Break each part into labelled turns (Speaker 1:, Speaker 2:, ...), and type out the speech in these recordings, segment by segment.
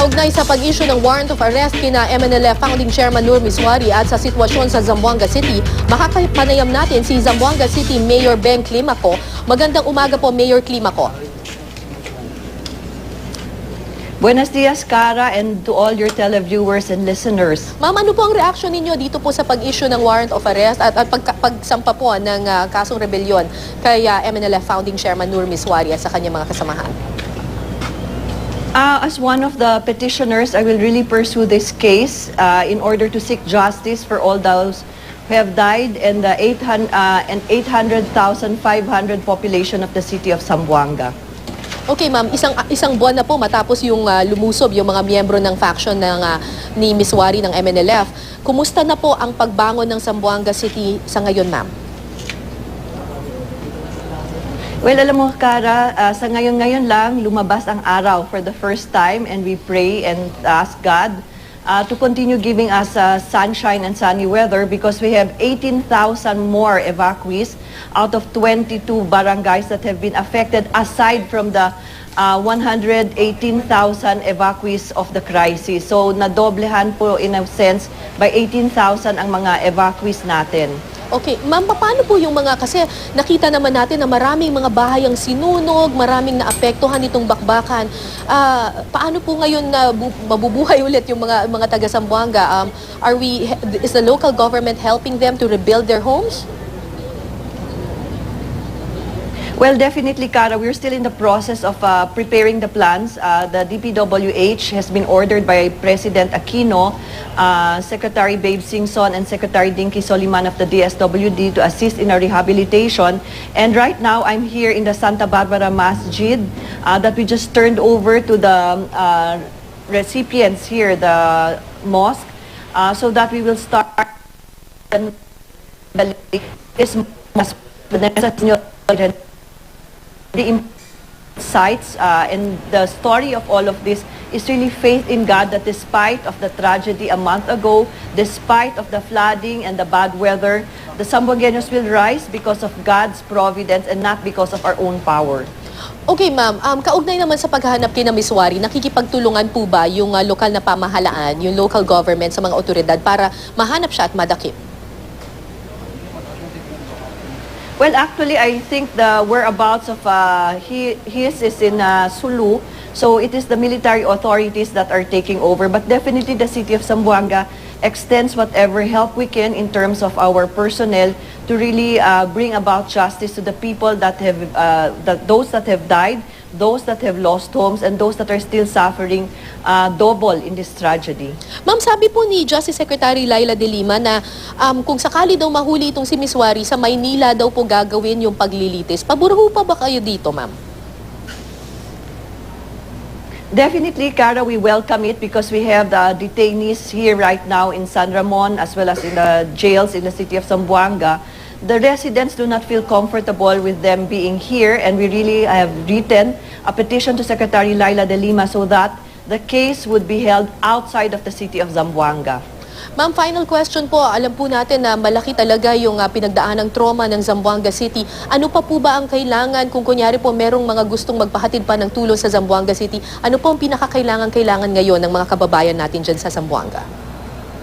Speaker 1: Kaugnay sa pag-issue ng warrant of arrest kina MNLF Founding Chairman Nur Miswari at sa sitwasyon sa Zamboanga City, makakapanayam natin si Zamboanga City Mayor Ben Climaco. Magandang umaga po, Mayor Climaco.
Speaker 2: Buenos dias, Cara, and to all your televiewers and listeners.
Speaker 1: Ma'am, ano po ang reaction ninyo dito po sa pag-issue ng warrant of arrest at pagsampa po ng kasong rebellion kay MNLF Founding Chairman Nur Miswari at sa kanyang mga kasamahan?
Speaker 2: As one of the petitioners, I will really pursue this case in order to seek justice for all those who have died and the 800,500 population of the city of Zamboanga.
Speaker 1: Okay, ma'am, isang buwan na po matapos yung lumusob yung mga miyembro ng faction ni Miswari ng MNLF. Kumusta na po ang pagbangon ng Zamboanga City sa ngayon, ma'am?
Speaker 2: Well, alam mo, Cara, sa ngayon lang, lumabas ang araw for the first time and we pray and ask God to continue giving us sunshine and sunny weather because we have 18,000 more evacuees out of 22 barangays that have been affected aside from the 118,000 evacuees of the crisis. So, nadoblehan po in a sense by 18,000 ang mga evacuees natin.
Speaker 1: Okay, ma'am, paano po yung mga, kasi nakita naman natin na maraming mga bahay ang sinunog, maraming naapektuhan itong bakbakan. Paano po ngayon na mabubuhay ulit yung mga taga Zamboanga? Is the local government helping them to rebuild their homes?
Speaker 2: Well, definitely, Cara, we're still in the process of preparing the plans. The DPWH has been ordered by President Aquino, Secretary Babe Singson, and Secretary Dinky Soliman of the DSWD to assist in our rehabilitation. And right now, I'm here in the Santa Barbara Masjid that we just turned over to the recipients here, the mosque, so that we will start this mosque. The sites and the story of all of this is really faith in God that despite of the tragedy a month ago, despite of the flooding and the bad weather, the Zamboangueños will rise because of God's providence and not because of our own power.
Speaker 1: Okay, ma'am. Kaugnay naman sa paghahanap kina Miswari, nakikipagtulungan po ba yung lokal na pamahalaan, yung local government sa mga otoridad para mahanap siya at madakip?
Speaker 2: Well, actually, I think the whereabouts of his is in Sulu. So it is the military authorities that are taking over. But definitely the city of Zamboanga extends whatever help we can in terms of our personnel to really bring about justice to the people that have, those that have died, those that have lost homes, and those that are still suffering double in this tragedy.
Speaker 1: Ma'am, sabi po ni Justice Secretary Laila De Lima na kung sakali daw mahuli itong si Miswari, sa Maynila daw po gagawin yung paglilitis. Paburo pa ba kayo dito, ma'am?
Speaker 2: Definitely, Cara, we welcome it because we have the detainees here right now in San Ramon as well as in the jails in the city of Zamboanga. The residents do not feel comfortable with them being here, and we really have written a petition to Secretary Laila De Lima so that the case would be held outside of the city of Zamboanga.
Speaker 1: Ma'am, final question po. Alam po natin na malaki talaga yung pinagdaanang trauma ng Zamboanga City. Ano pa po ba ang kailangan kung kunyari po merong mga gustong magpahatid pa ng tulong sa Zamboanga City? Ano po ang pinakakailangan ngayon ng mga kababayan natin dyan sa Zamboanga?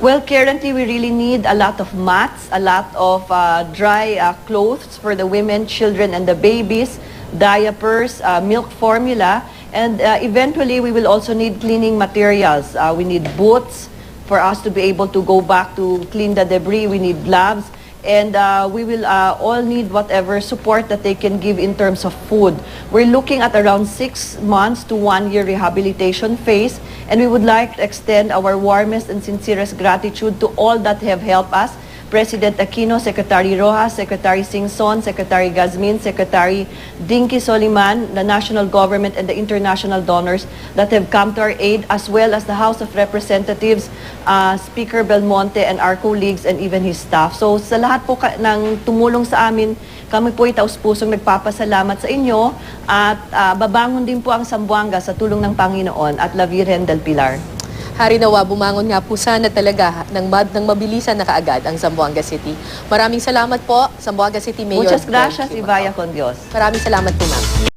Speaker 2: Well, currently we really need a lot of mats, a lot of dry clothes for the women, children, and the babies, diapers, milk formula, and eventually we will also need cleaning materials. We need boots for us to be able to go back to clean the debris. We need gloves, and we will all need whatever support that they can give in terms of food. We're looking at around 6 months to 1 year rehabilitation phase, and we would like to extend our warmest and sincerest gratitude to all that have helped us. President Aquino, Secretary Rojas, Secretary Singson, Secretary Gazmin, Secretary Dinky Soliman, the national government and the international donors that have come to our aid, as well as the House of Representatives, Speaker Belmonte and our colleagues and even his staff. So sa lahat po ng tumulong sa amin, kami po ay taus-pusong nagpapasalamat sa inyo at babangon din po ang Zamboanga sa tulong ng Panginoon at La Virgen del Pilar.
Speaker 1: Hari nawa, bumangon nga po sana talaga ng mabilisan na kaagad ang Zamboanga City. Maraming salamat po, Zamboanga City Mayor.
Speaker 2: Muchas gracias, Ivaya con Dios.
Speaker 1: Maraming salamat po, ma'am.